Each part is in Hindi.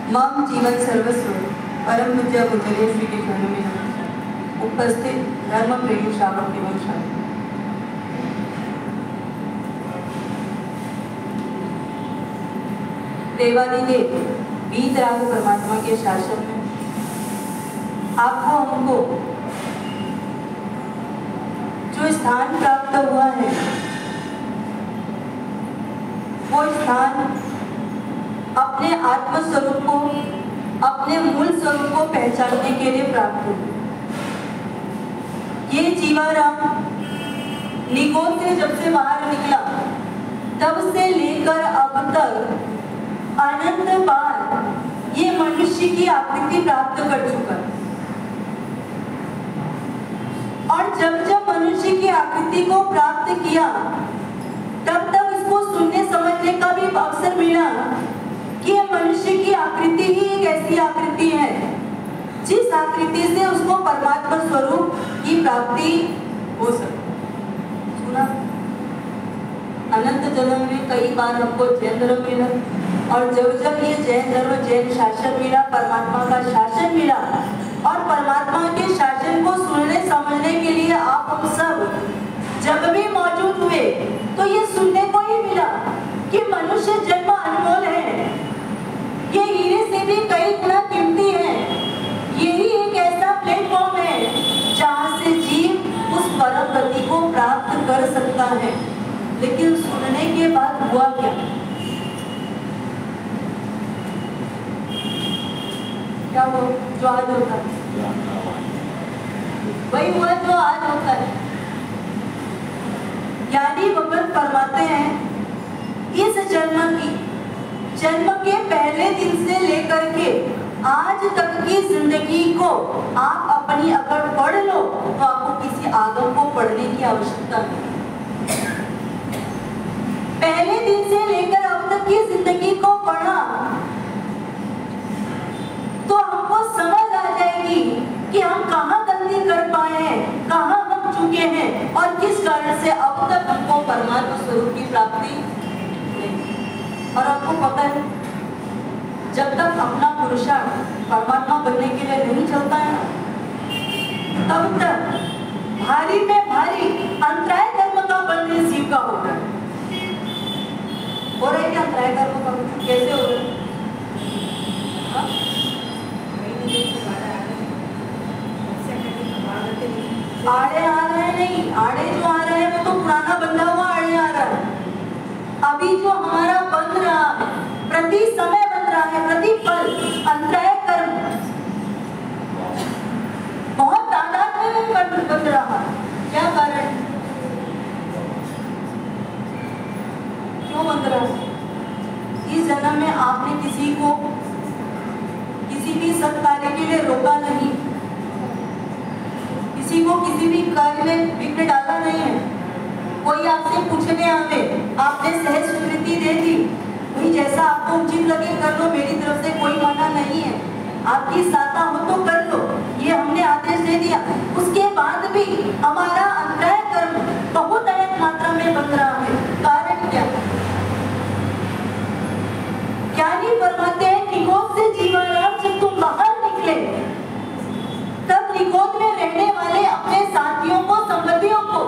मम जीवन सर्वस्व परम पूज्य गुरुदेव श्री के चरणों में नमस्कार। उपस्थित धर्म प्रेमी श्रावक एवं श्रावक, देवादिदेव वीतराग परमात्मा के शासन में आपको हमको जो स्थान प्राप्त हुआ है वो स्थान अपने आत्म स्वरूप को, अपने मूल स्वरूप को पहचानने के लिए प्राप्त हुआ। ये जीवाराम निगोद से जब से बाहर निकला तब से लेकर अब तक अनंत बार ये मनुष्य की आकृति प्राप्त कर चुका है। और जब जब मनुष्य की आकृति को प्राप्त किया तब तक इसको सुनने समझने का भी अवसर मिला कि यह मनुष्य की आकृति ही एक ऐसी आकृति है जिस आकृति से उसको परमात्मा स्वरूप की प्राप्ति हो सकती। सुना, अनंत जन्म में कई बार हमको जैन धर्म मिला और जब जब ये जैन धर्म, जैन शासन मिला, परमात्मा का शासन मिला और परमात्मा के शासन को सुनने समझने के लिए आप हम सब जब भी मौजूद हुए तो ये सुनने को ही मिला कि मनुष्य जन्म अनमोल है, ये हीरे से भी कई गुना कीमती है। यही एक ऐसा प्लेटफॉर्म है जहाँ से जीव उस परम गति को प्राप्त कर सकता है। लेकिन सुनने के बाद हुआ क्या? क्या वो जो आज होता है वही हुआ जो आज होता है। यानी भगवान फरमाते हैं इस जन्म के पहले दिन से लेकर के आज तक की जिंदगी को आप अपनी अगर पढ़ लो तो आपको किसी आगम को पढ़ने की आवश्यकता नहीं। पहले दिन से लेकर अब तक की जिंदगी को पढ़ा तो हमको समझ आ जाएगी कि हम कहाँ गलती कर पाए हैं, कहाँ हम चुके हैं और किस कारण से अब तक हमको परमात्मा स्वरूप की प्राप्ति नहीं। और आपको पता है जब तक अपना पुरुषार्थ परमात्मा बनने के लिए नहीं चलता है तब तक भारी में भारी अंतराय कर्म का बनने जीव का होता है। हो रहा है क्या अंतराय कर्म का? कैसे हो रहा है? आड़े आ रहे हैं नहीं, आड़े जो आ रहे हैं वो तो पुराना बंधा हुआ आड़े आ रहा है। अभी जो हमारा बन रहा है, प्रति समय बन रहा है, प्रति पल अंतराय कर्म बहुत तादाद में बन रहा है। क्या कारण? क्यों बन रहा है? इस जन्म में आपने किसी को किसी भी सत्कार्य के लिए रोका नहीं, किसी को किसी भी कार्य में विघ्न डाला नहीं है। कोई आपसे पूछने आवे, आपने सहज स्वीकृति दे दी, भाई जैसा आपको उचित लगे कर लो, मेरी तरफ से कोई मना नहीं है, आपकी साता हो तो कर लो, ये हमने आदेश दे दिया। उसके बाद भी हमारा अंतराय कर्म बहुत अधिक मात्रा में बन रहा है। कारण क्या? ज्ञानी फरमाते हैं निगोद से जीवाराम जब तुम बाहर निकले तब निगोद में रहने वाले अपने साथियों को, संगतियों को,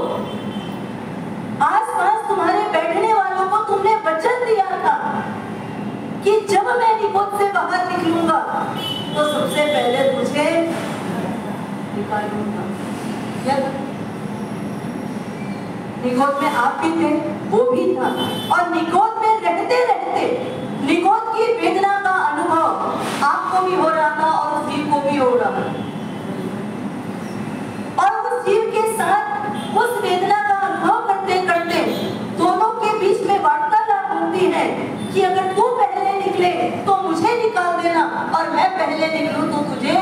आसपास तुम्हारे बैठने वालों को तुमने वचन दिया था कि जब मैं निगोद से बाहर निकलूंगा तो सबसे पहले तुझे निकालूंगा। क्या निगोद में आप भी थे, वो भी था, और निगोद में रहते रहते निगोद की वेदना का अनुभव आपको भी हो रहा था और उस जीव को भी हो रहा था। और उस जीव के साथ उस वेदना का अनुभव करते करते दोनों के बीच में वार्तालाप होती है कि अगर तू पहले निकले तो मुझे निकाल देना और मैं पहले निकलूं तो तुझे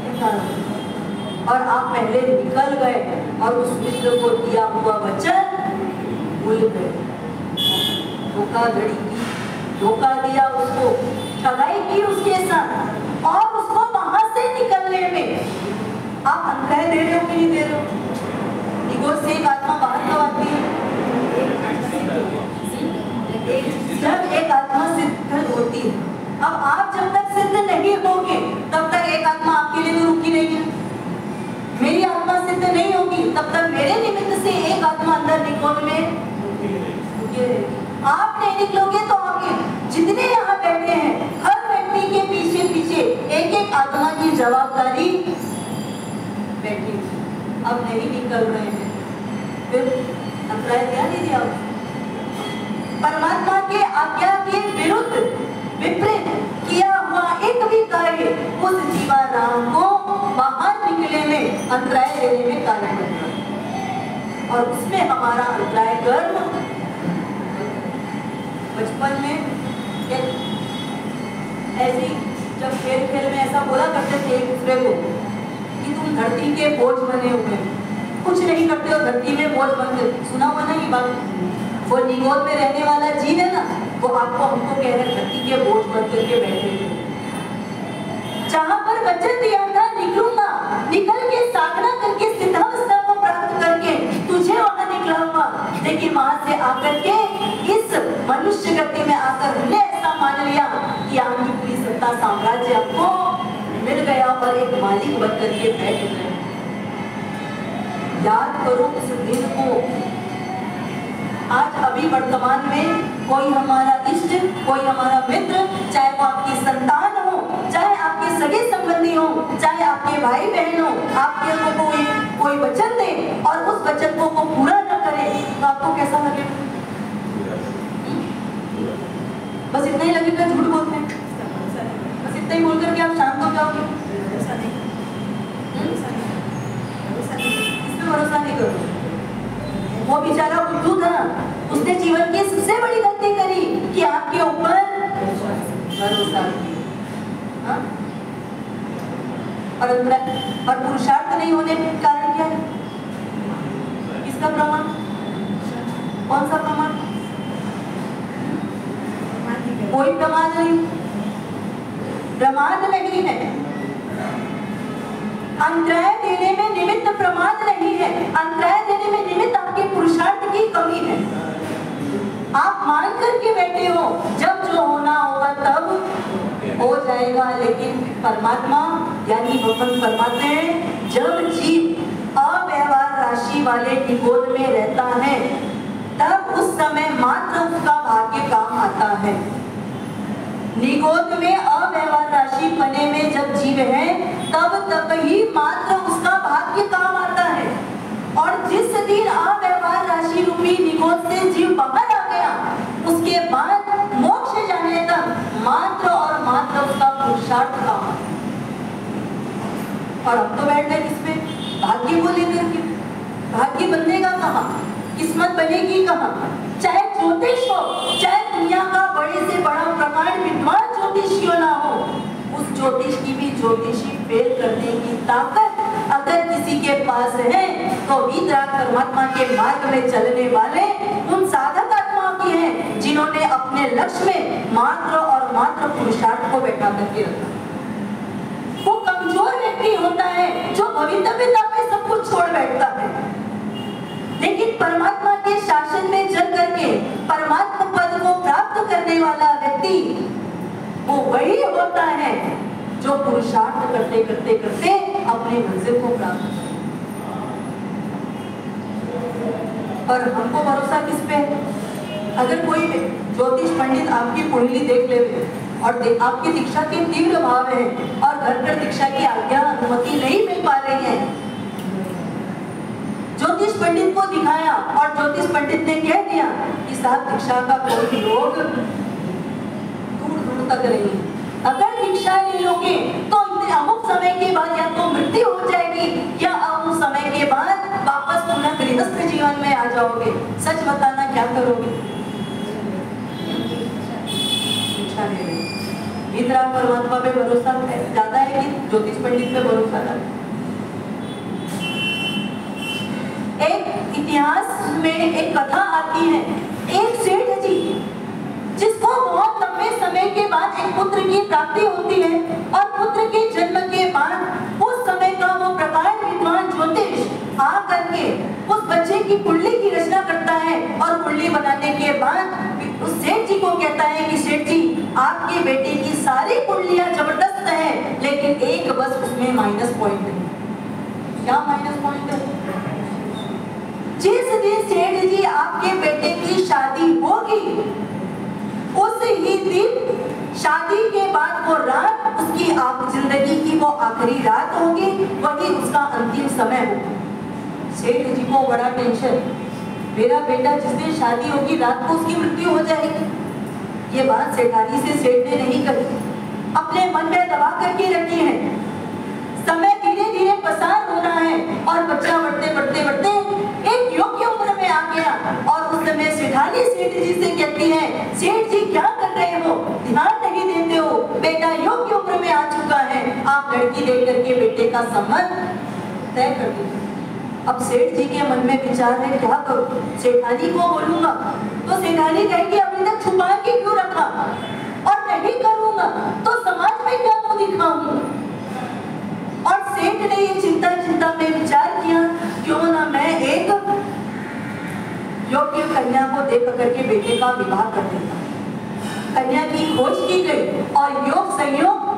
निकाल देना। और आप पहले निकल गए और उस मित्र को दिया हुआ वचन भूल गए। धोखाधड़ी की, धोखा दिया उसको, ठगाई की उसके साथ और उसको वहां से निकलने में आप अंतराय दे रहे हो कि नहीं दे रहे हो? निगोद से एक आत्मा बाहर कब आती है? जब एक आत्मा सिद्ध होती है अब आप जब तक सिद्ध नहीं होगे तब तक एक आत्मा आपके लिए तो रुकी रहेगी। मेरी आत्मा सिद्ध नहीं होगी तब तक मेरे निमित्त से एक आत्मा अंदर निकोल में रुकी रहेगी। आप नहीं निकलोगे तो आगे जितने यहाँ बैठे हैं हर व्यक्ति के पीछे पीछे एक एक आत्मा की जवाबदारी बैठी। अब नहीं निकल रहे हैं फिर अभिप्राय क्या नहीं दिया। परमात्मा के आज्ञा के विरुद्ध विपरीत किया हुआ एक भी कार्य उस जीवाराम को बाहर निकले में अंतराय देने में कारण बनता है। और उसमें हमारा अंतराय कर्म बचपन में ऐसी जब खेल खेल में ऐसा बोला करते थे एक दूसरे को कि तुम धरती के बोझ बने हुए कुछ नहीं करते हो, धरती में बोझ बन गए। सुना हुआ ना ये बात। वो निगोद में रहने वाला जीव है ना, वो आपको हमको कह रहे धरती के बोझ बन करके बैठे हुए। जहां पर वचन दिया था निकलूंगा, निकल के साधना करके सिद्धावस्था को प्राप्त करके तुझे वहां निकला हुआ, लेकिन वहां से आकर के इस मनुष्य गति में आकर हमने ऐसा मान लिया कि आपकी पूरी सत्ता साम्राज्य आपको मिल गया और एक मालिक बन करके बैठ गए। याद करो उस दिन को। आज अभी वर्तमान में कोई हमारा इष्ट, कोई हमारा मित्र, चाहे वो आपकी संतान हो, चाहे आपके सगे संबंधी हो, चाहे आपके भाई बहन हो, आपके को कोई वचन दे और उस वचन को वो पूरा न करे तो आपको कैसा लगे? बस इतना ही लगेगा झूठ बोलते हैं, बस इतना ही बोल करके आप शांत हो जाओगे। इसमें भरोसा नहीं करो। वो बेचारा बुद्धू था, उसने जीवन की सबसे बड़ी गलती करी कि आपके ऊपर भरोसा किया। और पुरुषार्थ नहीं होने के कारण क्या है? किसका प्रमाण? कौन सा प्रमाण? कोई प्रमाण नहीं, प्रमाण नहीं है। अंतराय देने में निमित्त प्रमाण नहीं है, अंतराय देने में निमित्त आपके पुरुषार्थ की कमी है। आप मान करके बैठे हो, जब जो होना होगा तब हो जाएगा। लेकिन परमात्मा यानी भगवान फरमाते हैं जब जीव अव्यवहार राशि वाले निगोद में रहता है तब उस समय मात्र उसका भाग्य काम आता है। निगोद में अव्यवहार राशि बने में जब जीव है तब ही मात्र उसका भाग्य काम आता है। और जिस दिन अव्यवहार राशि रूपी निगोद से जीव बाहर आ गया उसके बाद मोक्ष जाने तक मात्र और मात्र उसका पुरुषार्थ काम आता है। और अब तो बैठ गए किसमें? भाग्य को लेकर के। भाग्य बनेगा कहाँ? किस्मत बनेगी कहाँ? चाहे ज्योतिष हो, चाहे दुनिया का बड़े से बड़ा प्रकांड विद्वान ज्योतिषी ना हो, उस ज्योतिष की भी ज्योतिषी फेल करने की ताकत अगर किसी के पास है तो वीतराग परमात्मा के मार्ग में चलने वाले उन साधक आत्माओं की है जिन्होंने अपने लक्ष्य में मात्र और मात्र पुरुषार्थ को बैठा करके रखा। वो कमजोर व्यक्ति होता है जो भवितव्यता पे सब कुछ छोड़ बैठता है, लेकिन परमात्मा के शासन में चल करके परमात्मा पद को प्राप्त करने वाला व्यक्ति वो वही होता है जो पुरुषार्थ करते करते करते अपने मंजिल को प्राप्त करता है। और हमको भरोसा किस पे है? अगर कोई ज्योतिष पंडित आपकी कुंडली देख ले और आपकी दीक्षा के तीव्र भाव है और घर पर दीक्षा की आज्ञा अनुमति नहीं मिल पा रही है, ज्योतिष पंडित को दिखाया और ज्योतिष पंडित ने कह दिया कि साहब दीक्षा का कोई योग दूर दूर तक नहीं है, अगर दीक्षा ले लोगे तो अमुक समय के बाद या तो मृत्यु हो जाएगी या अमुक समय के बाद वापस पुनः गृहस्थ जीवन में आ जाओगे। सच बताना क्या करोगे? दीक्षा ले लो। वीतराग परमात्मा पे भरोसा ज्यादा है कि ज्योतिष पंडित पे भरोसा ज्यादा? एक इतिहास में एक कथा आती है, एक सेठ जी जिसको बहुत लंबे समय के बाद एक पुत्र की प्राप्ति होती है और पुत्र के जन्म के बाद उस समय का वो प्रकांड विद्वान ज्योतिष आ करके उस बच्चे की कुंडली की रचना करता है और कुंडली बनाने के बाद उस सेठ जी को कहता है कि सेठ जी आपके बेटे की सारी कुंडलियां जबरदस्त हैं, लेकिन एक बस उसमें माइनस पॉइंट है। क्या माइनस पॉइंट है? जिस दिन सेठ जी आपके बेटे की शादी होगी, उस ही दिन शादी के बाद वो रात उसकी आप जिंदगी की वो आखिरी रात होगी, वही उसका अंतिम समय होगा। सेठ जी को बड़ा टेंशन, मेरा बेटा जिस दिन शादी होगी रात को उसकी मृत्यु हो जाएगी। ये बात सेठानी से सेठ ने नहीं कही, अपने मन में दबा करके रखी है। समय धीरे धीरे पसार हो रहा है और बच्चा बढ़ते बढ़ते बढ़ते एक योग्य उम्र में आ गया और उस समय सेठानी सेठ जी से कहती है, सेठ जी क्या कर रहे हो, ध्यान नहीं देते हो, बेटा योग्य उम्र में आ चुका है, आप लड़की देख करके बेटे का संबंध तय कर दीजिए। अब सेठ जी के मन में विचार है, क्या करूं, सेठानी को बोलूंगा तो सेठानी कहेगी अभी तक छुपा के क्यों रखा, और नहीं करूंगा तो समाज में क्या मुंह दिखाऊं। और सेठ ने ये चिंता में विचार किया, क्यों ना मैं एक योग्य कन्या को देख करके बेटे का विवाह कर देता। कन्या की खोज की गई और योग संयोग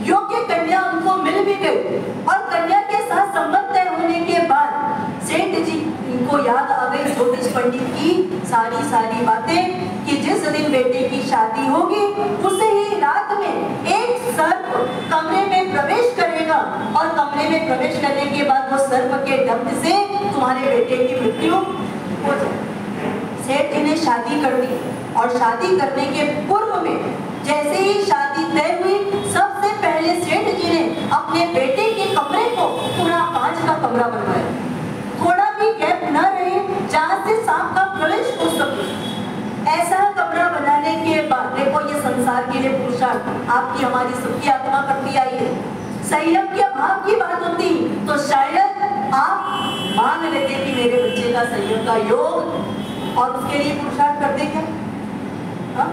योग्य कन्या उनको मिल भी गई और कन्या के साथ संबंध तय होने के बाद सेठ जी इनको याद आ गई ज्योतिष पंडित की सारी बातें कि जिस दिन बेटे की शादी होगी उसे ही रात में एक सर्प कमरे में प्रवेश करेगा और कमरे में प्रवेश करने के बाद वो सर्प के डंक से तुम्हारे बेटे की मृत्यु हो जाएगी। सेठ जी ने शादी कर दी और शादी करने के पूर्व में जैसे ही शादी तय हुई, सबसे पहले सेठ जी ने अपने बेटे के कमरे को पूरा कांच का कमरा बनवाया, थोड़ा भी गैप न रहे जहां से सांप का प्रवेश हो सके। ऐसा कमरा बनाने के बाद देखो, ये संसार के लिए पुरुषार्थ आपकी हमारी सबकी आत्मा करती आई है। संयम के अभाव की बात होती तो शायद आप मान लेते कि मेरे बच्चे का संयम का योग, और उसके लिए पुरुषार्थ करते क्या? हाँ?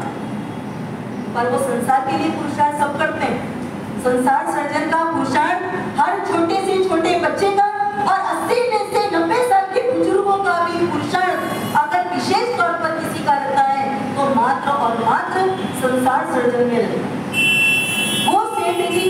पर वो संसार के लिए पुरुषार्थ सब करते हैं। संसार सर्जन का पुरुषार्थ हर छोटे से छोटे बच्चे का और 80 में से 90 साल के बुजुर्गों का भी पुरुषार्थ अगर विशेष तौर पर किसी का रहता है तो मात्र और मात्र संसार सर्जन में रहता। वो सेठ जी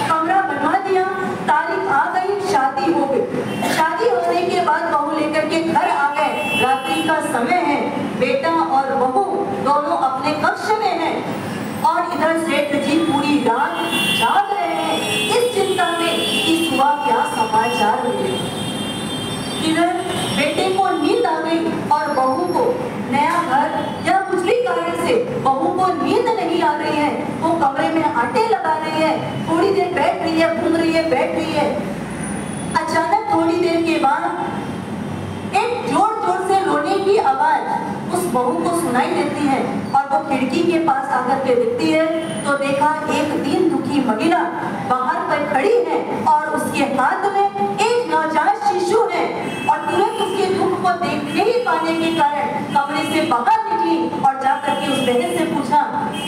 कमरा बनवा दिया, तारीख आ गई, शादी हो गई। शादी होने के बाद बहू लेकर के घर आ गए, रात्रि का समय है, बेटा और बहू दोनों अपने कक्ष में हैं और इधर सेठ जी पूरी रात जाग रहे हैं इस चिंता में कि सुबह क्या समाचार मिले। इधर बेटे को नींद आ गई और बहू को नया घर या कुछ भी कारण से बहू को नींद नहीं आ रही है, वो कमरे में आटे लगा रही है, थोड़ी देर बैठ रही है, घूम रही है, बैठ रही है। अचानक थोड़ी देर के बाद एक जोर जोर से रोने की आवाज उस बहू को सुनाई देती है और वो खिड़की के पास आकर के देखती है तो देखा एक दीन दुखी महिला बाहर पर खड़ी है और उसके हाथ में एक नवजात शिशु है और तुरंत उसके दुख को देख नहीं पाने के कारण कमरे से बाहर निकली और जाकर के उस बहन से पूछा,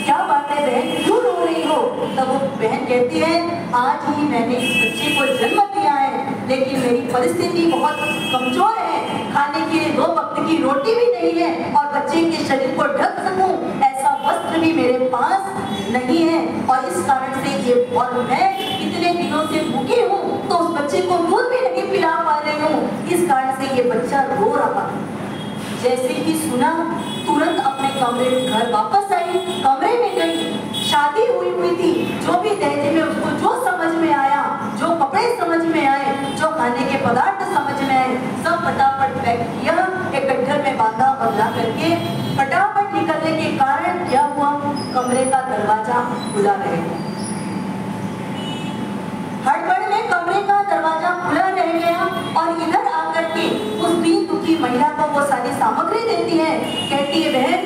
क्या बात है बहन, क्यों रो रही हो? तब वो बहन कहती है, आज ही मैंने इस बच्चे को जन्म दिया है, लेकिन मेरी परिस्थिति बहुत कमजोर है, खाने के लिए 2 वक्त की रोटी भी नहीं है और बच्चे के शरीर को ढक सकूं ऐसा वस्त्र भी मेरे पास नहीं है और इस कारण से ये, और मैं इतने दिनों से भूखी हूँ तो उस बच्चे को दूध भी नहीं पिला पा रही हूँ, इस कारण से ये बच्चा रो रहा। जैसे ही सुना तुरंत अपने कमरे में घर वापस आई, कमरे में गई, शादी हुई थी, जो भी दहेज में उसको जो समझ में आया, जो कपड़े समझ में आए, जो खाने के पदार्थ समझ में आए, सब फटाफट पैक किया, एक गट्ठर में बांधा और ला करके फटाफट निकलने के कारण क्या हुआ, कमरे का दरवाजा खुला रह गया। हड़बड़ में कमरे का दरवाजा खुला रह गया और इधर आकर के उस दीन दुखी महिला को वो सारी सामग्री देती है, कहती है बहन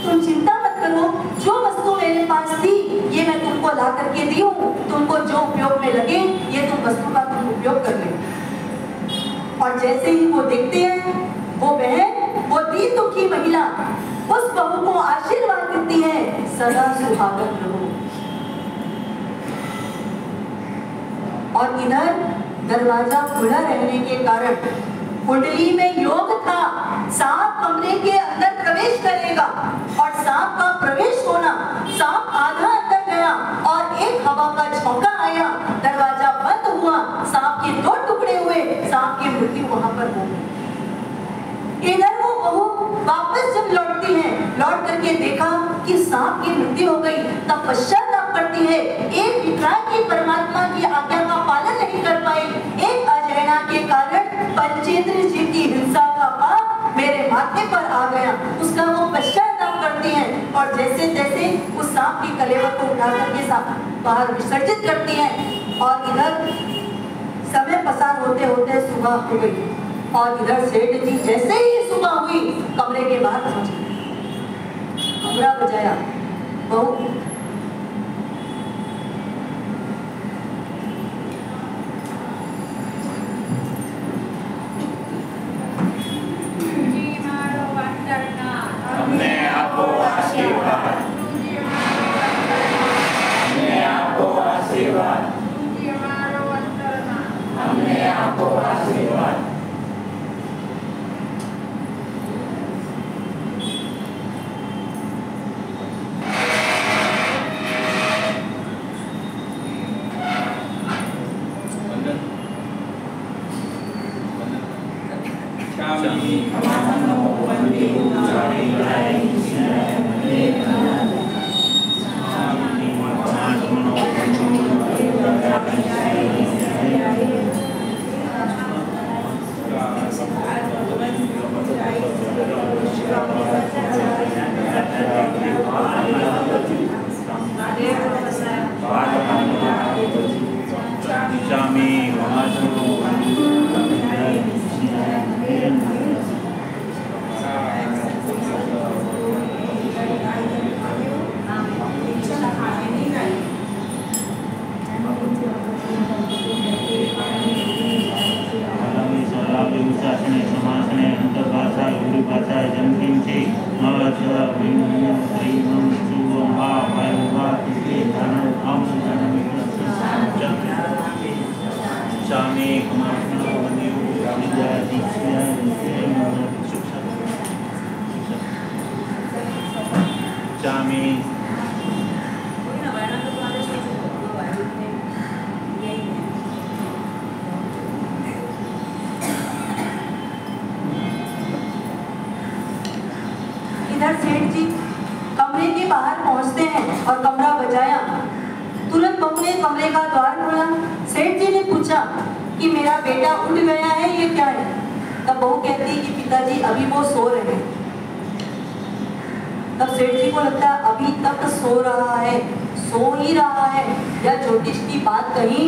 तुम चिंता मत करो, जो वस्तु मेरे पास थी ये मैं तुमको ला करके दी हूँ, तुमको जो उपयोग में लगे ये तुम वस्तु का तुम उपयोग कर ले। और जैसे ही वो देखते हैं वो बहन, वो दीन दुखी महिला उस बहू को आशीर्वाद देती है, सदा सुहागन रहो। और इधर दरवाजा खुला रहने के कारण कुंडली में योग था, सांप कमरे के अंदर प्रवेश करेगा। और सांप का प्रवेश होना, सांप आधा अंदर गया और एक हवा का झोंका आया, दरवाजा बंद हुआ, सांप के 2 टुकड़े हुए, सांप की मृत्यु वहां पर हो गई। इधर वो बहू वापस जब लौटती है, लौट करके देखा कि सांप की मृत्यु हो गई, तब पश्चाताप करती है। एक विकराल परमात्मा की आज्ञा का पालन नहीं कर पाई, एक अजैना के कारण पंचेंद्रिय जीव की हिंसा का पाप मेरे माथे पर आ गया। उसका वो पश्चाताप करती है और जैसे तैसे उस सांप की कलेवर को उठा करके बाहर विसर्जित करती है। और इधर समय पसार होते होते सुबह हो गई और इधर सेठ जी जैसे ही सुबह हुई कमरे के बाहर पहुंच गए, कमरा बजाया। बहू सेठ जी कमरे के बाहर पहुंचते हैं और कमरा बजाया। तुरंत बहू ने कमरे का द्वार खोला। सेठ जी ने पूछा कि मेरा बेटा उठ गया है, ये क्या है? तब बहू कहती कि पिताजी अभी वो सो रहे हैं। तब सेठ जी को लगता अभी तक सो रहा है, सो ही रहा है, या ज्योतिष की बात कहीं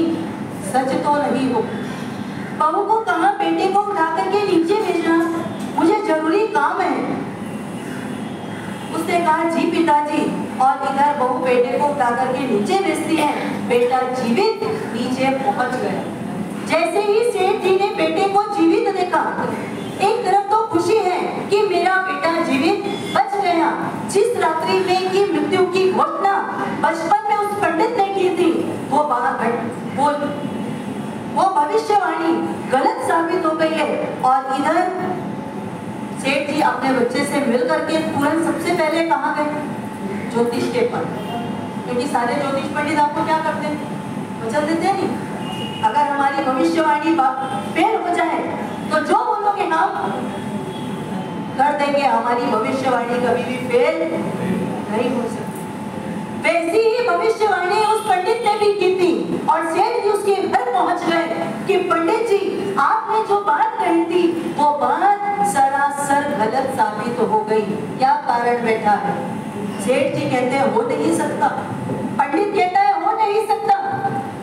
सच तो नहीं हो। बहू को कहा बेटे को उठा करके नीचे भेजना, मुझे जरूरी काम है। उसने कहा जी पिताजी, और इधर बहू बेटे को उठा करके नीचे भेजती है। बेटा जीवित नीचे पहुंच गया। जैसे ही सेठ जी ने बेटे को जीवित देखा, एक तरफ तो खुशी है कि मेरा बेटा जीवित बच गया। जिस रात्रि में की मृत्यु की घोषणा बचपन में उस पंडित ने की थी, वो भविष्यवाणी गलत साबित हो गई है। और इधर सेठ जी अपने बच्चे से मिल करके तुरंत सबसे पहले कहाँ गए? ज्योतिष के पंडित, क्योंकि सारे ज्योतिष पंडित आपको क्या करते हैं? वचन देते हैं नहीं। अगर हमारी भविष्यवाणी फेल हो जाए तो जो बोलोगे हम कर देंगे, हमारी भविष्यवाणी कभी भी फेल नहीं हो सकती। वैसी ही भविष्यवाणी उस पंडित ने भी की थी। और सेठ जी उसके घर पहुंच गए कि पंडित जी आपने जो बात कही थी वो बात सरासर गलत साबित हो गई, क्या कारण बैठा है? सेठ जी कहते हैं हो नहीं सकता। पंडित कहता है हो नहीं सकता।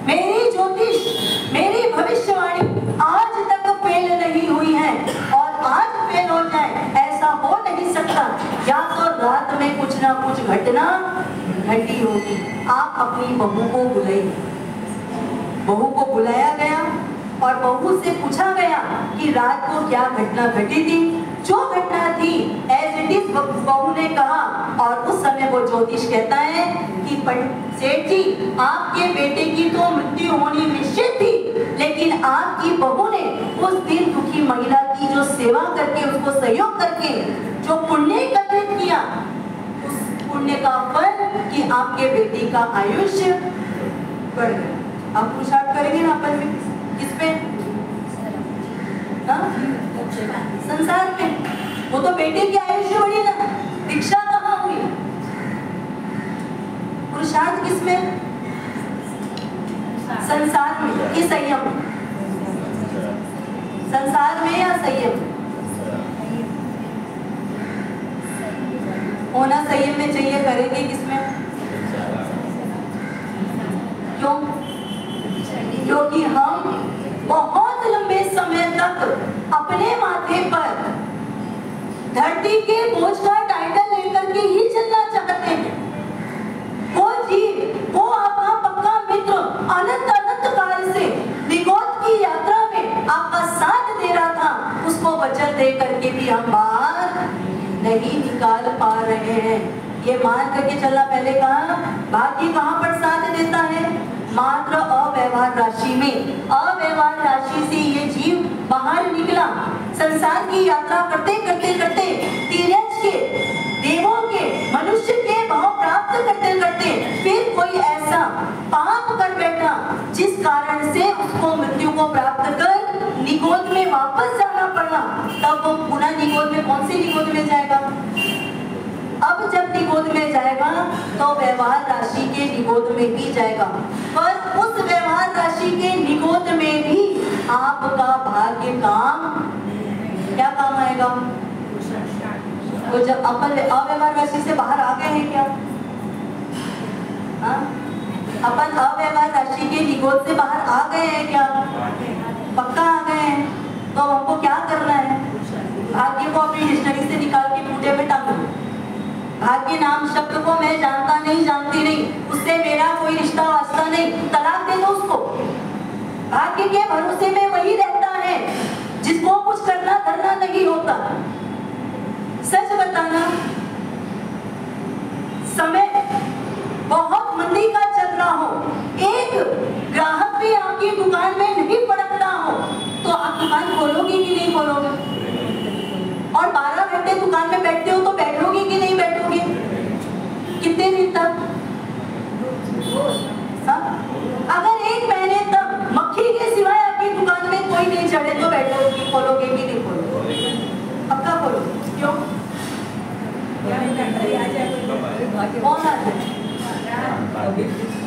मेरी ज्योतिष, मेरी भविष्यवाणी आज तक फेल नहीं हुई है और आज फेल हो जाए ऐसा हो नहीं सकता। या तो रात में कुछ ना कुछ घटना घटी होगी। आप अपनी बहू को बुलाइए। बहू को बुलाया गया और बहू से पूछा गया कि रात को क्या घटना घटी थी। जो घटना थी एज इट इज बहू ने कहा। और उस समय वो ज्योतिष कहता है कि सेठ जी आपके बेटे की तो मृत्यु होनी निश्चित थी, लेकिन आपकी बहू ने उस दिन दुखी महिला की जो सेवा करके, उसको सहयोग करके जो पुण्य किया, उस पुण्य का फल कि आपके बेटी का आयुष्य बढ़ गया। आप पुरुषार्थ करेंगे ना अपन में, किस पे? संसार में। वो तो बेटे की आयुष्य बढ़ी ना, दीक्षा कहाँ हुई? पुरुषार्थ किसमें? संसार में कि संयम? संसार में या संयम? होना संयम में चाहिए, करेंगे किसमें? क्यों? क्योंकि हम बहुत लंबे समय तक अपने माथे पर धरती के बोझ का टाइटल लेकर के ही चलना चाहते हैं। वो जीव, वो आपका पक्का मित्र अनंत अनंत काल से निगोद की यात्रा में आपका साथ दे रहा था, उसको वचन दे करके भी हम बाहर नहीं निकाल पा रहे हैं। ये मान करके चलना, पहले कहा भाग्य कहाँ पर साथ देता है? मात्र अव्यवहार राशि में। अव्यवहार राशि से ये जीव बाहर निकला, संसार की यात्रा करते करते करते तीरथ के, देवों के, मनुष्य के भाव प्राप्त करते करते फिर कोई ऐसा पाप कर बैठा जिस कारण से उसको मृत्यु को प्राप्त कर निगोद में वापस जाना पड़ा। तब वो पुनः निगोद में, कौन सी निगोद में जाएगा? अब जब निगोद में जाएगा तो व्यवहार राशि के निगोद में ही जाएगा, पर उस व्यवहार राशि के निगोद में भी आपका भाग्य काम, क्या काम आएगा? तो जब अपन अव्यवहार राशि से बाहर आ गए हैं क्या? अपन अव्यवहार राशि के निगोद से बाहर आ गए हैं क्या? पक्का आ गए हैं। तो हमको क्या करना है? भाग्य को अपनी डिक्शनरी से निकाल के खूंटे में टांग दो। भाग्य नाम शब्द को मैं जानता नहीं, जानती नहीं, उससे मेरा कोई रिश्ता वास्ता नहीं, तलाक दे दो उसको। भाग्य के भरोसे में वही रहता है जिसको कुछ करना धरना नहीं होता। सच बताना, समय बहुत मंदी का चल रहा हो, एक ग्राहक भी आपकी दुकान में नहीं पड़ता हो, तो आप दुकान खोलोगे कि नहीं खोलोगे? और 12 घंटे दुकान में बैठते हो तो बैठोगे कि नहीं बैठोगे? कितने दिन तक? अगर 1 महीने तक मक्खी के सिवाय आपकी दुकान में कोई नहीं चढ़े तो बैठोगे, खोलोगे कि नहीं खोलोगे? पक्का खोलोगे। क्यों? कौन आ जाए?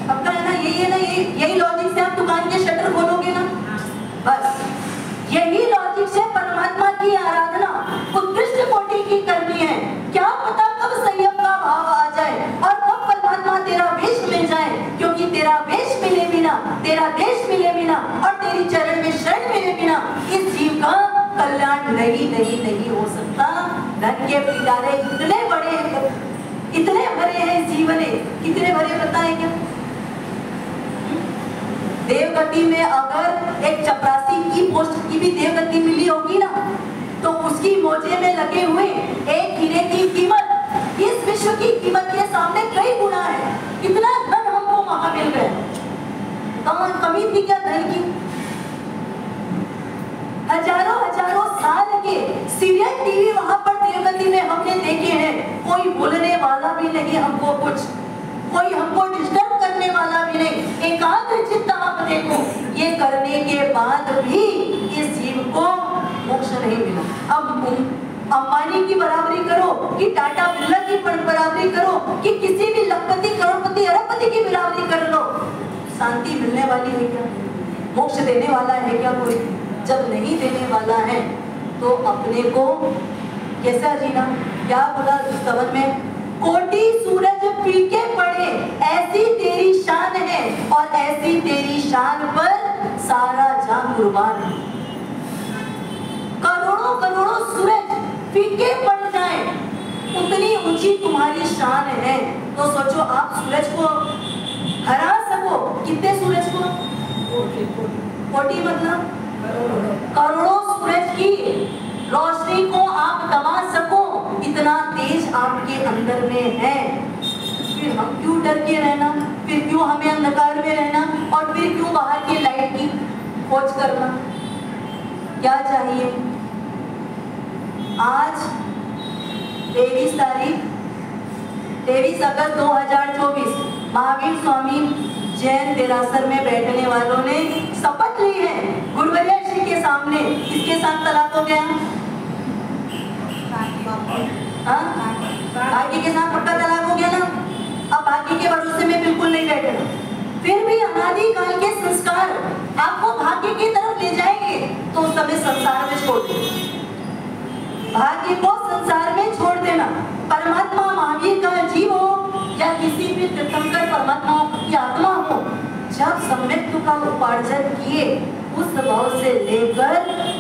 पक्का है ना? यही है ना, यही लॉजिक से आप दुकान के शटर खोलोगे ना? बस यही लॉजिक से परमात्मा की आराधना उत्कृष्ट कोटि की करनी है। क्या पता कब संयम का भाव आ जाए और कब परमात्मा तेरा वेश मिल जाए, क्योंकि तेरा वेश मिले बिना, तेरा देश मिले बिना और तेरी चरण में शरण मिले बिना इस जीव का कल्याण नहीं हो सकता। धन के पिटारे इतने बड़े हैं, इतने भरे हैं इस जीवन में, कितने भरे बताएं क्या? देवगति में अगर एक चपरासी की पोस्ट की भी देवगति मिली होगी ना, तो उसकी मोजे में लगे हुए एक हीरे की कीमत इस विश्व की कीमत के सामने कई गुना है। कितना धन हमको वहां मिल गया, कमी थी क्या धन की? हजारों साल के सीरियल टीवी वहां पर देवगति में हमने देखे हैं। कोई बोलने वाला भी नहीं हमको कुछ, कोई हमको डिस्टर्ब करने वाला भी नहीं, एकाग्र चित्त आप देखो। ये करने के बाद भी इस जीव को मोक्ष नहीं मिला। अब अंबानी की बराबरी करो कि टाटा बिरला की बराबरी करो कि किसी भी लखपति करोड़पति अरबपति की बराबरी कर लो, शांति मिलने वाली है क्या? मोक्ष देने वाला है क्या कोई? जब नहीं देने वाला है तो अपने को कैसा जीना? क्या बोला स्तवन में? कोटि सूरज फीके पड़े ऐसी तेरी शान है और ऐसी तेरी शान पर सारा जहां कुर्बान है। करोड़ों सूरज फीके पड़ जाए, उतनी ऊंची तुम्हारी शान है। तो सोचो आप सूरज को हरा सको, कितने सूरज को? कोटि मतलब करोड़ों सूरज की रोशनी को आप दबा सको, इतना तेज आपके अंदर में है। फिर हम क्यों डर के रहना? फिर क्यों हमें अंधकार में रहना? और फिर क्यों बाहर की लाइट की खोज करना? क्या चाहिए? आज 23 तारीख 23 अगस्त 2024 महावीर स्वामी जैन देरासर में बैठने वालों ने शपथ ली है गुरुवर्य श्री के सामने। किसके साथ तलाक हो गया? भाग्य के साथ पक्का तलाक हो गया ना। अब भाग्य के भरोसे में बिल्कुल नहीं बैठे, फिर भी अनादिकाल के संस्कार आपको भाग्य की तरफ ले जाएंगे तो उस समय संसार में छोड़ देना, भाग्य को संसार में छोड़ देना। परमात्मा महावीर का जीव हो या किसी भी तीर्थंकर परमात्मा की आत्मा हो, जब सम्यक्त्व का उपार्जन किए उस भाव से लेकर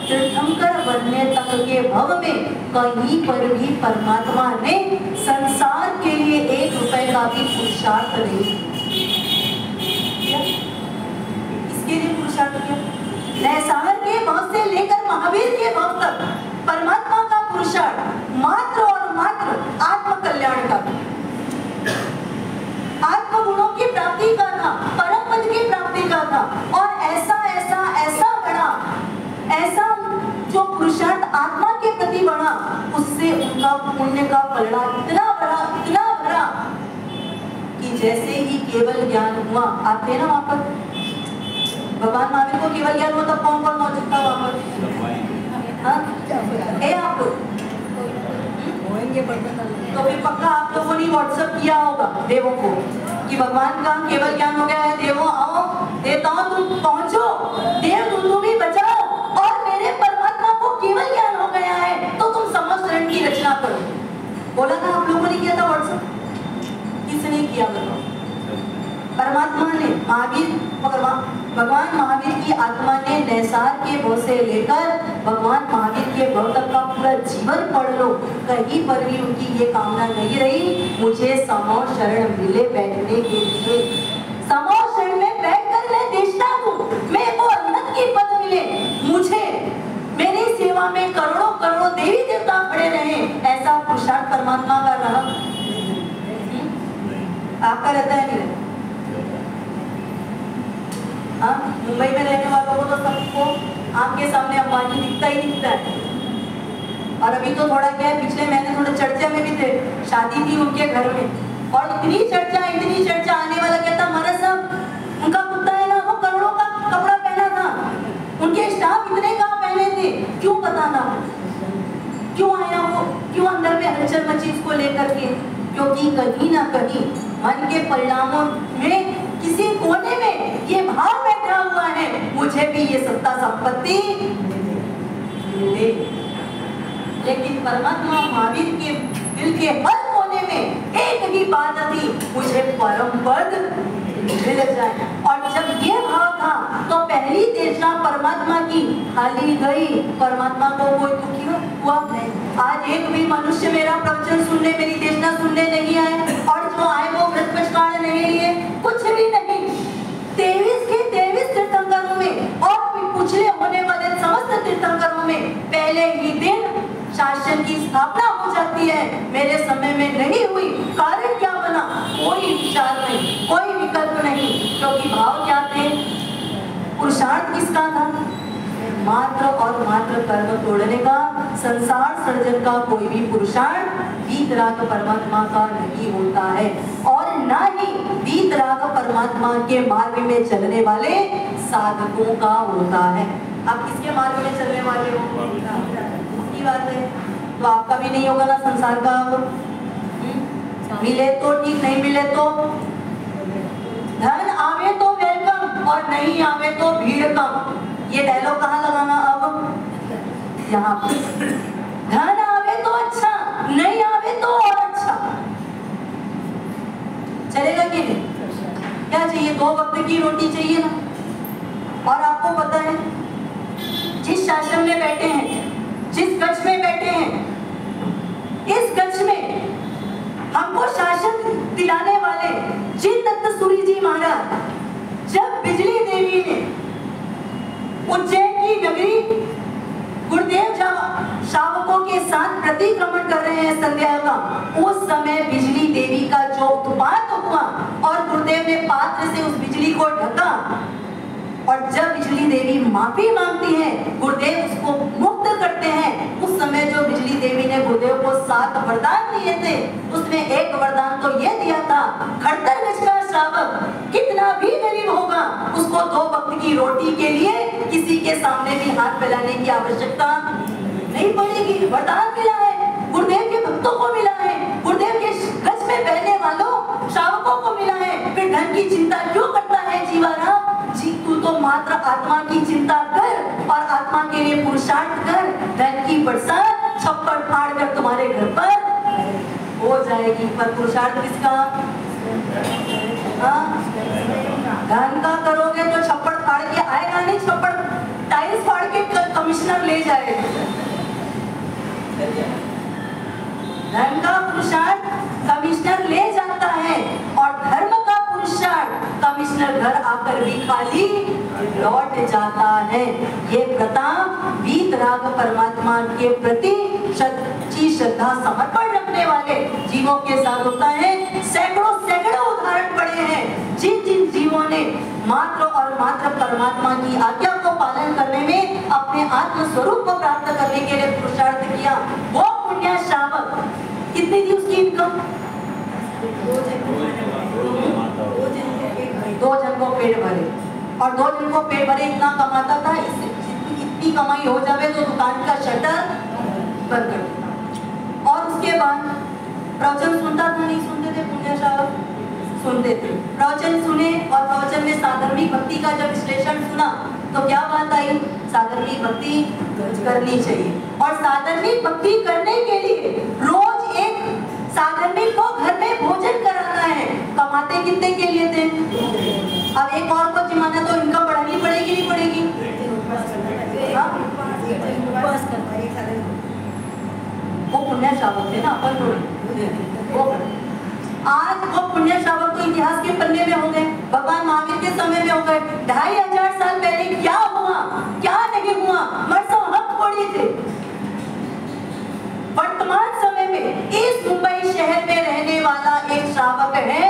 तीर्थंकर बनने तक के भव में कहीं पर भी परमात्मा ने संसार के लिए 1 रुपए का भी पुरुषार्थ नहीं किया। इसके लिए पुरुषार्थ किया नैसार के भाव से लेकर महावीर के भाव तक परमात्मा का पुरुषार्थ मात्र और मात्र आत्म कल्याण का, आत्म गुणों की प्राप्ति का था, परम पद की प्राप्ति का था। और ऐसा ऐसा ऐसा बड़ा, ऐसा जो पुरुषार्थ आत्मा के प्रति बढ़ा, उससे उनका पुण्य का परिणाम इतना बड़ा कि जैसे ही केवल ज्ञान हुआ, आते हैं ना वहां पर भगवान महावीर को केवल ज्ञान हुआ तब कौन कौन मौजूद था वहां पर? आप तो फिर पक्का आप लोगों ने व्हाट्सएप किया होगा देवों को कि भगवान का केवल ज्ञान हो गया है, देवों आओ, देवताओं तुम पहुंचो, देव तुम भी बचाओ, और मेरे परमात्मा को केवल ज्ञान हो गया है तो तुम समस्त रण की रचना करो। बोला था आप लोगों ने किया था व्हाट्सएप? किसने किया? बताओ। परमात्मा ने भगवान महावीर की आत्मा ने नैसार के भव से लेकर भगवान महावीर के भव तक का पूरा जीवन पढ़ लो, कहीं पर भी उनकी ये कामना नहीं रही मुझे समो शरण मिले बैठने के लिए, समो शरण में बैठकर मैं देशना हूँ, मेरे को अनंत की पद मिले, मुझे मेरी सेवा में करोड़ों करोड़ों देवी देवता खड़े रहे, ऐसा पुरुषार्थ परमात्मा का रहा। आपका रहता है नहीं? मुंबई में रहने वालों को तो सबको आपके सामने अंबानी दिखता ही दिखता है। और अभी तो थोड़ा क्या है, पिछले महीने थोड़ा चर्चा में भी थे, शादी थी उनके घर में और इतनी चर्चा आने वाला क्या था, महाराज साहब उनका कुत्ता है ना, वो करोड़ों का कपड़ा पहना था, उनके स्टाफ इतने कहाँ पहने थे, क्यों बताना, क्यों आया वो, क्यों अंदर में हलचल मची इसको लेकर के? क्योंकि कहीं ना कहीं मन के परिणामों में किसी कोने में ये भाव बैठा हुआ है, मुझे भी ये सत्ता संपत्ति मिले। लेकिन परमात्मा महावीर के दिल के हर कोने में एक ही बात थी, मुझे परम पद मिल जाए। और जब ये भाव था तो पहली देशना परमात्मा की खाली गई, परमात्मा को कोई दुखी हुआ नहीं। आज एक भी मनुष्य मेरा प्रवचन सुनने, मेरी देशना सुनने नहीं आए, और जो आए वो व्रत पछताने नहीं लिए, कुछ भी नहीं। 23 के 23 तीर्थंकरों में और पिछले होने वाले समस्त तीर्थंकरों में पहले ही दिन शासन की स्थापना हो जाती है, मेरे समय में नहीं हुई। कारण क्या बना? कोई विचार नहीं, कोई विकल्प नहीं, क्योंकि भाव क्या थे, पुरुषार्थ किसका था? मात्र और मात्र कर्म तोड़ने का, संसार सर्जन का कोई भी पुरुषार्थ वीतराग परमात्मा का नहीं होता है, और ना ही वीतराग परमात्मा के मार्ग में चलने वाले साधकों का होता है। आप किसके मार्ग में चलने वाले हो? की बात है, तो आपका भी नहीं होगा ना संसार का। मिले तो ठीक, नहीं मिले तो धन आवे तो वेलकम और नहीं आवे तो भीड़ कम। ये डायलॉग कहाँ लगाना? अब यहाँ पर धन आवे तो अच्छा, नहीं आवे तो और अच्छा। चलेगा कि नहीं? क्या चाहिए? 2 वक्त की रोटी चाहिए ना। और आपको पता है जिस शासन में बैठे हैं, जिस गच्छ में बैठे हैं, इस गच्छ में हमको शासन दिलाने वाले जिन दत्त सूरी जी महाराज, जब बिजली देवी ने उज्जैन की नगरी गुरुदेव जब शावकों के साथ प्रतिक्रमण कर रहे हैं संध्या का, उस समय बिजली देवी का जो उत्पात हुआ और गुरुदेव ने पात्र से उस बिजली को ढका, और जब बिजली देवी माफी मांगती है, गुरुदेव उसको मुक्त करते हैं। उस समय जो बिजली देवी ने गुरुदेव को 7 वरदान दिए थे, उसमें एक वरदान तो ये दिया था, खड़तर गज का श्रावक कितना भी गरीब होगा, उसको 2 वक्त की रोटी के लिए किसी के सामने भी हाथ फैलाने की आवश्यकता नहीं पड़ेगी। वरदान मिला है, गुरुदेव के भक्तों को मिला है, गुरुदेव के गज में बहने वालों श्रावकों को मिला है। फिर धन की चिंता क्यों करता है जीवाराम जी? तू तो मात्र आत्मा की चिंता कर और आत्मा के लिए पुरुषार्थ कर। धन की बरसात छप्पर फाड़ कर तुम्हारे घर पर हो जाएगी, पर पुरुषार्थ किसका? धन का करोगे तो छप्पर फाड़ के आएगा नहीं, छप्पर टाइल्स फाड़ के कमिश्नर ले जाएगा। धन का पुरुषार्थ कमिश्नर ले जाता है और धर्म का पुरुषार्थ कमिश्नर घर आकर भी खाली लौट जाता है। ये प्रथा वीतराग परमात्मा के प्रति सच्ची श्रद्धा समर्पण रखने वाले जीवों के साथ होता है। सैकड़ों उदाहरण पड़े हैं जिन जिन जीवों ने मात्र और मात्र परमात्मा की आज्ञा को पालन करने में अपने आत्म स्वरूप को प्राप्त करने के लिए पुरुषार्थ किया। वो पुण्य श्रावक कितनी थी उसकी इनकम? 2 जन को पेट भरे, और 2 जन को पेट भरे इतना कमाता था, इतनी कमाई हो जावे तो दुकान का शटर बंद कर देता। और उसके बाद प्रवचन सुनता था, नहीं सुनते थे पुण्य श्रावक? सुनते थे। प्रवचन सुने और प्रवचन में साधर्मिक भक्ति का जब विश्लेषण सुना तो क्या बात आई? साधर्मिक भक्ति करनी चाहिए, और साधर्मिक भक्ति करने के लिए रोज एक साधर्मिक को घर में भोजन कराना है। कमाते कितने के लिए थे? अब एक और को जिमाना तो इनकम बढ़ानी पड़ेगी, नहीं पड़ेगी? वो पुण्य श्रावक थे ना, अपन थोड़ी। आज वो पुण्य श्रावक तो इतिहास के पन्ने में हो गए, भगवान महावीर के समय में हो गए। 2500 साल पहले क्या हुआ, क्या नहीं हुआ, मरसों हम थोड़ी थे। वर्तमान समय में इस मुंबई शहर में रहने वाला एक श्रावक है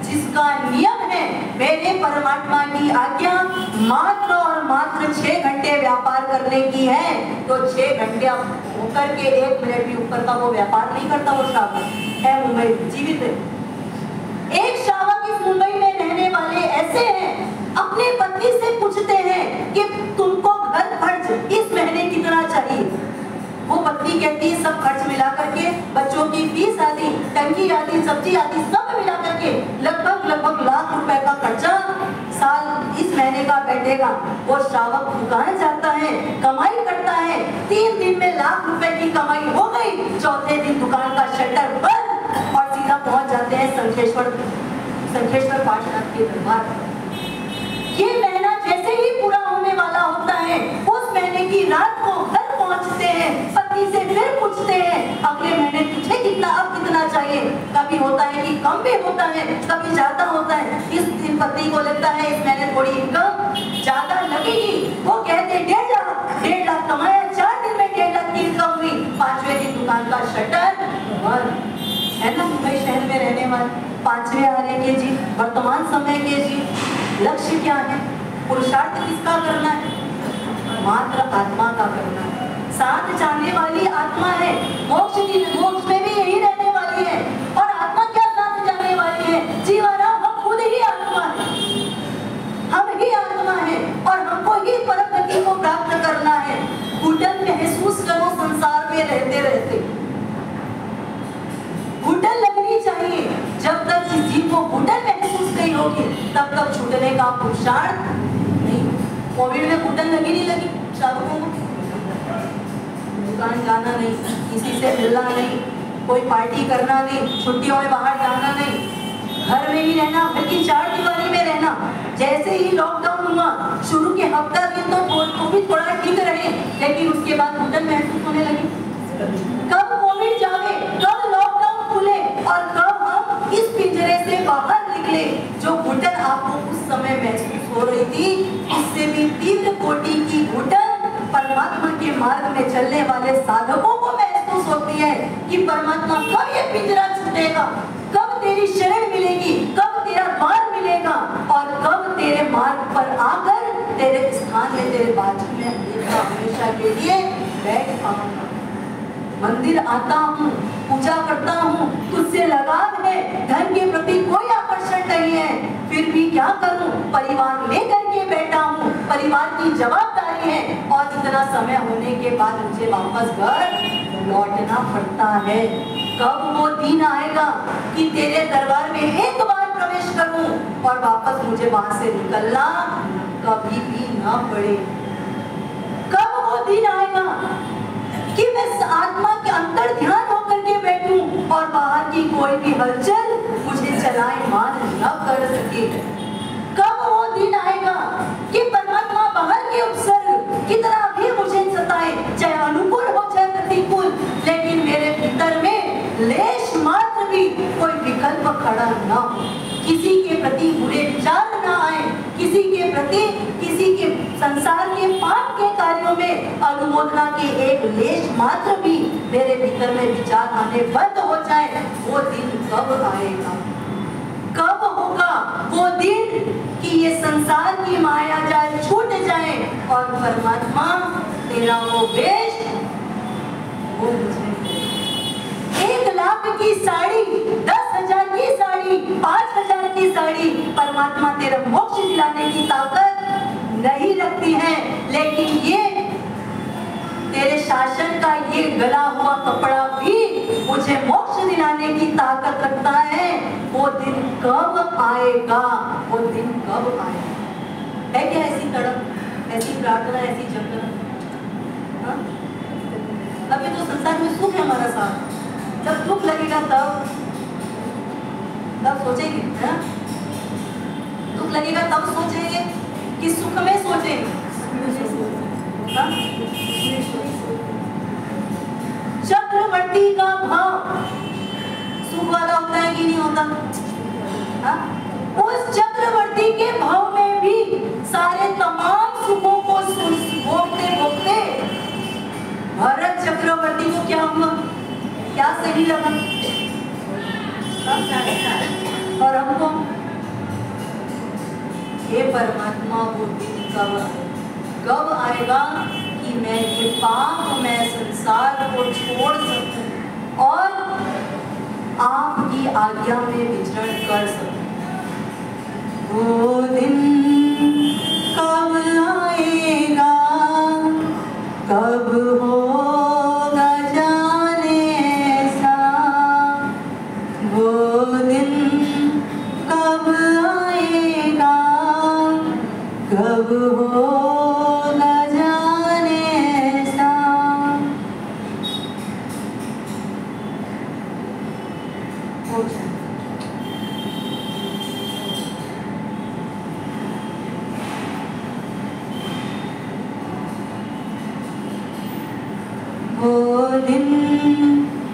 जिसका नियम है, मेरे परमात्मा की आज्ञा मात्र और मात्र 6 घंटे व्यापार करने की है, तो 6 घंटे होकर के 1 मिनट भी ऊपर का वो व्यापार नहीं करता। वो श्रावक है, मुंबई जीवित है। एक श्रावक इस मुंबई में रहने वाले ऐसे हैं, अपने पत्नी से पूछते हैं कि तुमको घर खर्च इस महीने कितना चाहिए? वो पत्नी कहती है सब खर्च मिला करके, बच्चों की फीस आदि, टंकी आदि, सब्जी आदि सब मिला करके लगभग लाख रुपए का खर्चा साल इस महीने का बैठेगा। वो श्रावक दुकान जाता है, कमाई करता है, 3 दिन में लाख रुपए की कमाई हो गई, चौथे दिन दुकान का शटर बंद और सीधा पहुंच जाते हैं संखेश्वर पार्षद के दरबार। ये महीना जैसे ही पूरा होने वाला होता है, उस महीने की रात को घर पहुंचते हैं, पति से फिर पूछते हैं अगले महीने तुझे कितना, अब कितना चाहिए? कभी होता है कि कम भी होता है, कभी ज्यादा होता है। इस दिन पति को लगता है इस महीने थोड़ी इनकम ज्यादा लगेगी, वो कहते 1.5 लाख कमाया, 4 दिन में 1.5 लाख की इनकम हुई, 5वें दिन दुकान का शटर बंद। है ना मुंबई शहर में रहने वाले 5वें आने के जी, वर्तमान समय के जी, लक्ष्य क्या है? पुरुषार्थ किसका करना है? मात्र आत्मा का करना है। साथ जाने वाली आत्मा है, मोक्ष में भी यही रहने वाली है। और आत्मा क्या साथ जाने वाली है? जीवाराम हम खुद ही आत्मा है, हम ही आत्मा है और हमको ही परम गति को प्राप्त करना है। घुटन महसूस करो संसार में रहते रहते, घुटन लगनी चाहिए। जब तक इस जीव को घुटन महसूस नहीं होगी तब तक छूटने का पुरुषार्थ नहीं। कोविड में घुटन लगी नहीं लगी श्रावकों को? दुकान जाना नहीं, किसी से मिलना नहीं, कोई पार्टी करना नहीं, छुट्टियों में बाहर जाना नहीं, घर में ही रहना, बल्कि 4 दीवारी में रहना। जैसे ही लॉकडाउन हुआ, शुरू के हफ्ता दिन तो भी थोड़ा ठीक रहे, लेकिन उसके बाद घुटन महसूस होने लगी। कब कोविड जावे, कब लॉकडाउन खुले और कब हम इस पिंजरे से बाहर निकले। जो घुटन आपको उस समय महसूस हो रही थी, इससे भी तीव्र कोटि की घुटन परमात्मा के मार्ग में चलने वाले साधकों को महसूस होती है कि परमात्मा कब ये पिंजरा छूटेगा, कब तेरी शरण मिलेगी, कब तेरा द्वार मिलेगा और कब तेरे मार्ग पर आकर तेरे स्थान में, तेरे बाजू में हमेशा के लिए बैठ आऊंगा। मंदिर आता हूँ, पूजा करता हूँ, तुझसे लगाव है, धन के प्रति कोई आकर्षण नहीं है, फिर भी क्या करूँ, परिवार लेकर के बैठा हूँ, परिवार की जवाबदारी है और इतना समय होने के बाद मुझे वापस घर लौटना पड़ता है। कब वो दिन आएगा कि तेरे दरबार में एक बार प्रवेश करूं और वापस मुझे वहां से निकलना कभी भी ना पड़े। कब वो दिन आएगा कि मैं आत्मा के अंतर ध्यान होकर के बैठूं और बाहर की कोई भी हलचल मुझे चलाए मार न कर सके। कब वो दिन आएगा कि परमात्मा बाहर के उपसर्ग कितना भी मुझे सताए, चाहे अनुकूल हो चाहे प्रतिकूल, लेकिन मेरे भीतर में लेश मात्र भी कोई विकल्प खड़ा न हो, किसी के प्रति बुरे विचार न आए, किसी के प्रति, किसी के संसार के पाप के कार्यों में अनुमोदना के एक लेश मात्र भी मेरे भीतर में विचार आने बंद हो जाए। वो दिन कब आएगा, कब होगा वो दिन कि ये संसार की माया जाल छूट जाए और परमात्मा तेरा वो वेश वो मुझे 1 लाख की साड़ी, 10,000 की साड़ी, 5,000 की साड़ी परमात्मा तेरा मोक्ष दिलाने की ताकत नहीं रखती है, लेकिन ये तेरे शासन का ये गला हुआ कपड़ा भी मुझे मोक्ष दिलाने की ताकत रखता है। वो दिन कब आएगा, वो दिन कब आएगा? है क्या ऐसी तड़प, ऐसी प्रार्थना, ऐसी जंगल? अभी तो संसार में सुख है हमारा साथ, जब दुख लगेगा तब सोचेंगे, है ना? दुख लगेगा तब सोचेंगे कि सुख में सोचेंगे। चक्रवर्ती का भाव सुख वाला होता है कि नहीं होता? उस चक्रवर्ती के भाव में भी सारे तमाम सुखों को भोगते भोगते भरत चक्रवर्ती को क्या हुआ, क्या सही लगा? और हमको हे परमात्मा वो दिन कब आएगा कि मैं ये पाप मैं संसार को छोड़ सकूं और आपकी आज्ञा में विचरण कर सकूं? वो दिन कब आएगा, कब होगा जाने सा, वो दिन कब आएगा, कब होगा जाने सा। वो दिन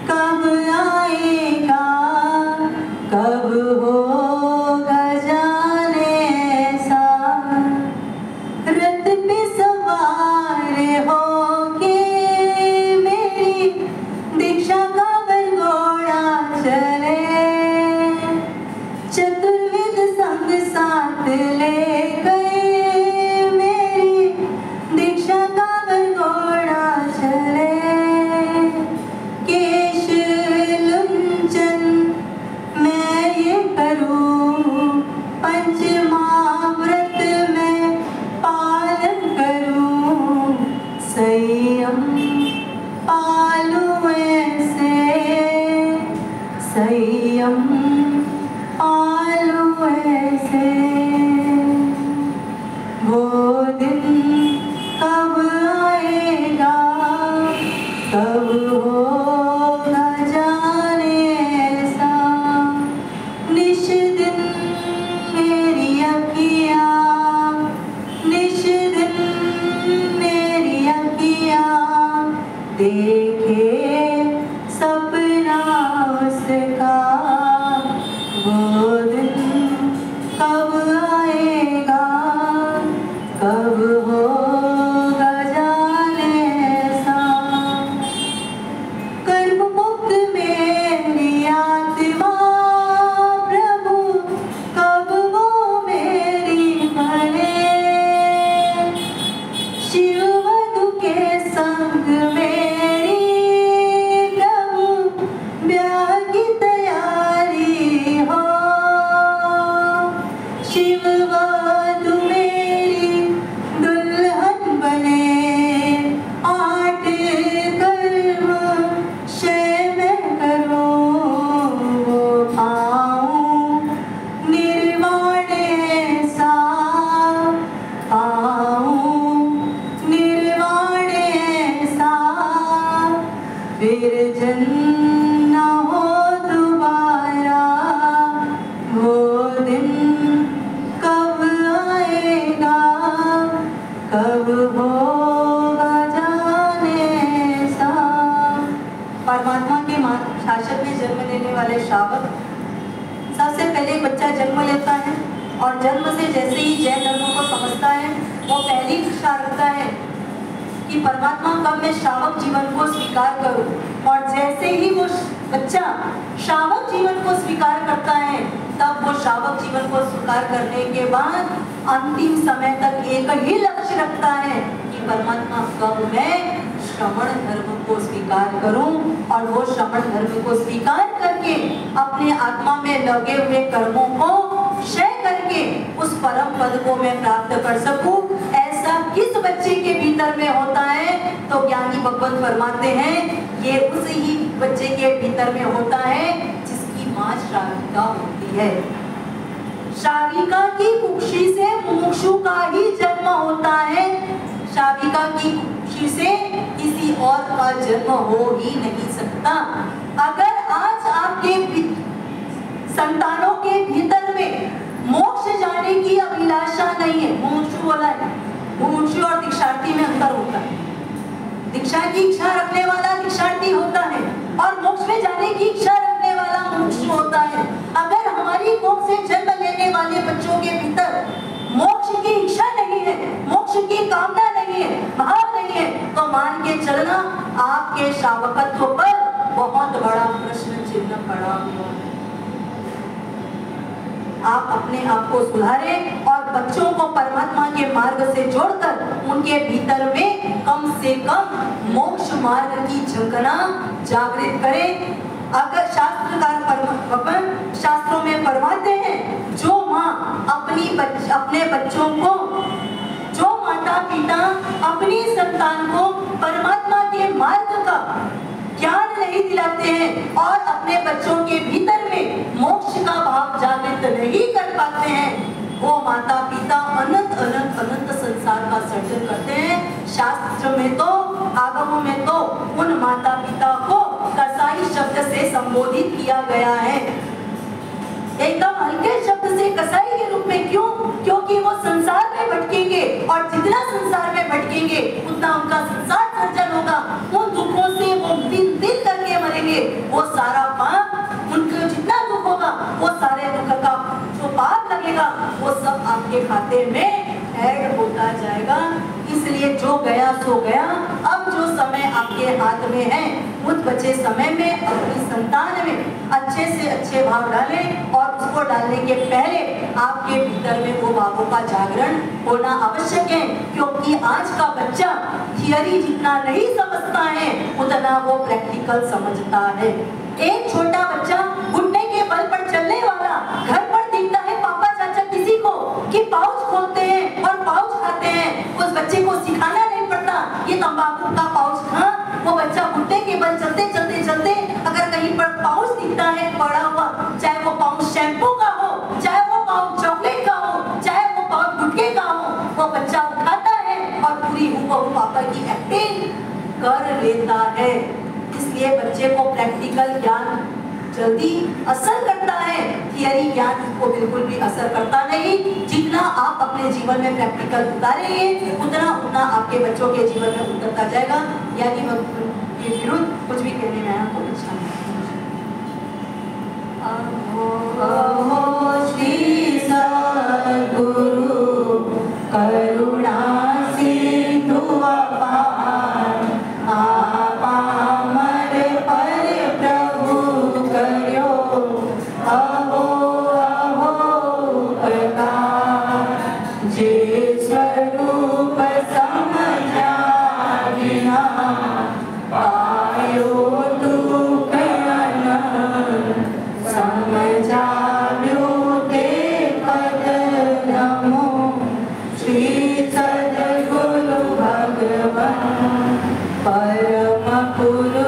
कब आएगा, कब होगा जाने सा, रथ पे सवार होके मेरी दीक्षा का बरघोड़ा चले, चतुर्विद संग साथ ले गए मेरी दीक्षा का बरघोड़ा चले, केश लुंचन मैं ये करूं, पंचमाव्रत में पालन करूं, संयम पालूं ऐसे, संयम पालूं ऐसे। वो दिन कब आएगा, कब होगा जाने सा, निश दिन मेरी अखियाँ, निश दिन मेरी अखियाँ देखे सपना उसका, वो दिन कब आएगा, कब होगा जाने सा। कर्म मुक्त मेरी आत्मा प्रभु, कब वो मेरी बने, शिव वधु के संग में तू मेरी दुल्हन बने, 8 कर्म शय मैं करूं, वो पाऊं निर्वाण ऐसा, पाऊं निर्वाण ऐसा, फिर जन्म न हो दोबारा, वो दिन कब आएगा, कब होगा जाने सा। परमात्मा के शासन में जन्म लेने वाले श्रावक, सबसे पहले बच्चा जन्म लेता है और जन्म से जैसे ही जैन धर्म को समझता है, वो पहली इच्छा रखता है कि परमात्मा कब मैं श्रावक जीवन को स्वीकार करूं। और जैसे ही वो बच्चा श्रावक जीवन को स्वीकार करता है, तब वो श्रावक जीवन को स्वीकार करने के बाद अंतिम समय तक एक ही लक्ष्य रखता है कि परमात्मा कब मैं श्रमण धर्म को स्वीकार करूं, और वो श्रमण धर्म को स्वीकार करके अपने आत्मा में लगे हुए कर्मों को क्षय करके उस परम पद को मैं प्राप्त कर सकूं। ऐसा किस बच्चे के भीतर में होता है? तो ज्ञानी भगवत फरमाते हैं ये उस ही बच्चे के भीतर में होता है जिसकी मां श्राविका होती है। श्राविका की कुक्षी से मुमुक्षु का ही जन्म होता है। श्राविका की कुक्षी से किसी और का जन्म हो ही नहीं सकता। अगर आज आपके संतानों के भीतर में मोक्ष जाने की अभिलाषा नहीं है, मुमुक्षु वाला है, मुमुक्षु और दीक्षार्थी में अंतर होता है। दीक्षा की इच्छा रखने वाला दीक्षार्थी होता है और मोक्ष में जाने की इच्छा रखने वाला मुमुक्षु होता है। अगर हमारी कोख से जन्म लेने वाले बच्चों के भीतर मोक्ष की इच्छा नहीं है, मोक्ष की कामना नहीं है, भाव नहीं है, तो मान के चलना आपके श्रावकत्व पर बहुत बड़ा प्रश्न चिन्ह पड़ा हुआ है। आप अपने आप को सुधारें और बच्चों को परमात्मा के मार्ग से जोड़कर उनके भीतर में कम से कम मोक्ष मार्ग की झंकना जागृत करें। अगर शास्त्रों में फरमाते हैं, जो माँ अपने बच्चों को, जो माता पिता अपनी संतान को परमात्मा के मार्ग का ज्ञान नहीं दिलाते हैं और अपने बच्चों के भीतर में मोक्ष का भाव जागृत नहीं कर पाते हैं, वो माता पिता अनंत अनंत अनंत संसार का सर्जन करते हैं। शास्त्र में तो, आगमों में तो उन माता पिता को कसाई शब्द से संबोधित किया गया है, एकदम हल्के शब्द से कसाई के रूप में। क्यों? क्योंकि वो संसार में भटकेंगे और जितना संसार में भटकेंगे उतना उनका संसार सर्जन होगा। उन दुखों से वो दिन दिन करके मरेंगे। वो सारा पाप, उनको जितना दुख होगा वो सारे दुख का जो पाप लगेगा वो सब आपके खाते में ऐड होता जाएगा। इसलिए जो गया सो गया। अब जो समय आपके हाथ में है, उस बचे समय में अपनी संतान में अच्छे से अच्छे भाव डालें और उसको डालने के पहले आपके भीतर में वो भावों का जागरण होना आवश्यक है। क्योंकि आज का बच्चा थियरी जितना नहीं समझता है उतना वो प्रैक्टिकल समझता है। एक छोटा बच्चा घुटने के बल पर चलने वाला घर पर दिखता है पापा चाचा किसी को कि पाउच खोलते हैं और पाउच खाते हैं, उस बच्चे को सिखाना नहीं पड़ता ये तंबाकू का पाउच खा। वो बच्चा घुटने के बल चलते चलते चलते अगर कहीं पर पाउच दिखता है पड़ा हुआ, चाहे वो पाउच शैम्पू का हो, चाहे वो पाउच चॉकलेट का हो, चाहे वो पाउच गुटके का हो, वो बच्चा उठाता है और पूरी हूबहू पापा की एक्टिंग कर लेता है। इसलिए बच्चे को प्रैक्टिकल ज्ञान जल्दी असर करता है, थियरी ज्ञान को बिल्कुल भी असर करता नहीं। जितना आप अपने जीवन में प्रैक्टिकल उतारेंगे उतना उतना आपके बच्चों के जीवन में उतरता जाएगा। यानी के विरुद्ध कुछ भी कहने में आया तो अच्छा नहीं। श्री सद्गुरु करुणा सिंधु अपार, आपामर पर प्रभु करो अहो अहो प्रकार। जे स्वरूप समझा बिना पायो दुख अनंत, समझाव्यो ते पद पुरुष